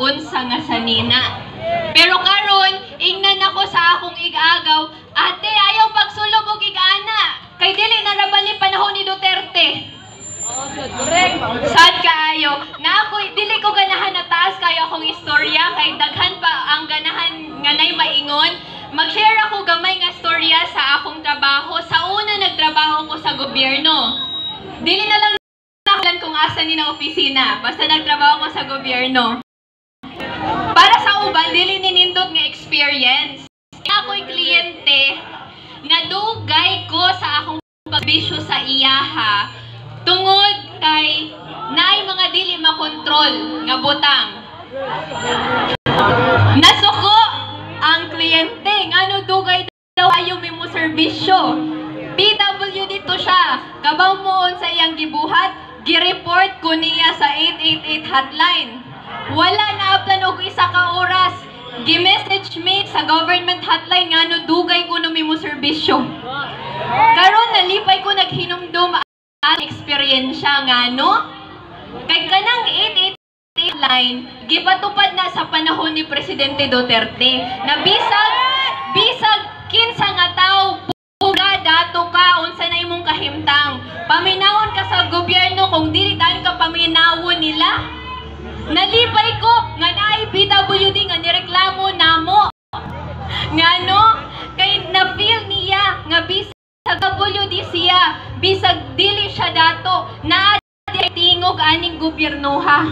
unsa nga sanina. Pero karon ingnan ako sa akong igagaw, ate ayaw pagsulog og igana. Kay dili na rabali panahon ni Duterte. Sad kaayo na ako dili ko ganahan na taas kayo akong istorya kay daghan pa ang ganahan nga nay maingon. Mag-share ako gamay nga storya sa akong trabaho. Sa una nagtrabaho ko sa gobyerno. Dili na lang nakalan kung asa ni na opisina. Basta nagtrabaho ko sa gobyerno. Para sa uban dili ninindot nga experience. Ako'y kliyente nga dugay ko sa akong pagbisyo sa iyaha tungod kay naay mga dili makontrol nga butang. Nasuko ang kliyente ngano dugay daw ayo mimo serbisyo. PWD to siya. Kabaw moon sa iyang gibuhat, gi-report ko niya sa 888 hotline. Wala na aplan og isa ka oras. Gi-message me sa government hotline ngano dugay ko no mimo serbisyo. Karon nalipay ko naghinumdum ang eksperyensya ngano kay kanang 888 line gipatupad na sa panahon ni Presidente Duterte na bisag kinsa nga tawo puga dato ka unsa na imong kahimtang paminawon ka sa gobyerno kung dili tayo ka paminawon nila. Nalipay ko nga naay PWD nga nireklamo namo ngano kay na feel niya nga bisag PWD siya bisag dili siya dato na tingog aning gobyernoha.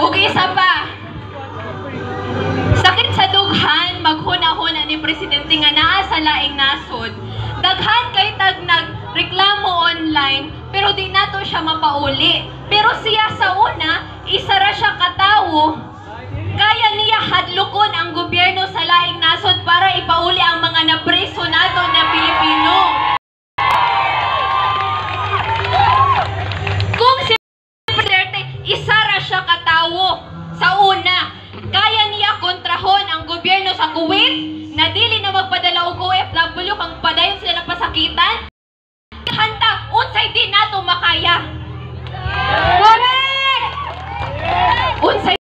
Og isa pa, sakit sa dughan maghuna-huna ni Presidente nga naa sa laing nasod. Daghan kay tag nagreklamo online pero di nato siya mapauli. Pero siya sa una, isa ra siya katawo, kaya niya hadlokon ang gobyerno sa laing nasod para ipauli ang mga napreso nato na Pilipino. Kung si Presidente, isa ra siya katawo sa una, kaya niya kontrahon ang gobyerno sa Kuwait na dili na magpadala og OFW kang padayon sila ng pasakitan. Hanta, unsay di nato makaya. Correct! Unsay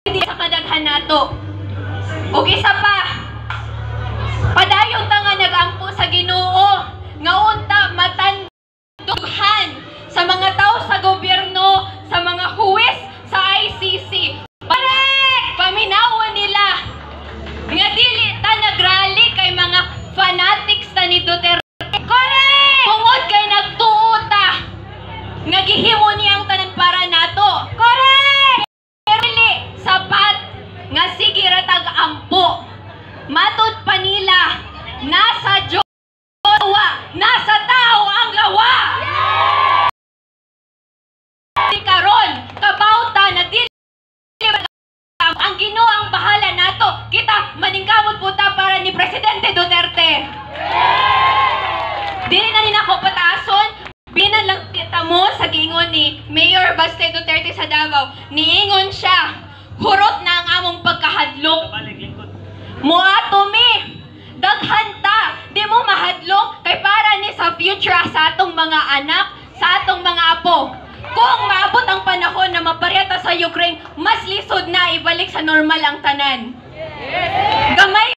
di sa kadaghan nato. Og isa pa, padayon ta nga nagampo sa Ginoo nga unta matandughan sa mga tao sa gobyerno, sa mga huwes, sa ICC. Correct! Paminawan nila nga dili ta nagrally kay mga fanatics ta ni Duterte. Correct! Tungod kay nagtuota nga gihimo niyang tanan para nato. Correct! Pero dili sapat nga sige ra tag-ampo. Matud pa nila nasa Diyos nasa tao ang gawa. Karon kabauta na dili ang Ginoo ang bahala nato. Kita maningkamot puta para ni Presidente Duterte. Dili na rin ako pataason. Binan lang kita mo sa giingon ni Mayor Baste Duterte sa Davao. Niingon siya, hurot na ang among pagkahadlok. Muato mi, daghan ta, di mo mahadlok kay para ni sa future sa atong mga anak, sa atong mga apo. Kung maabot ang panahon na maparyata sa Ukraine, mas lisod na ibalik sa normal ang tanan. Gamay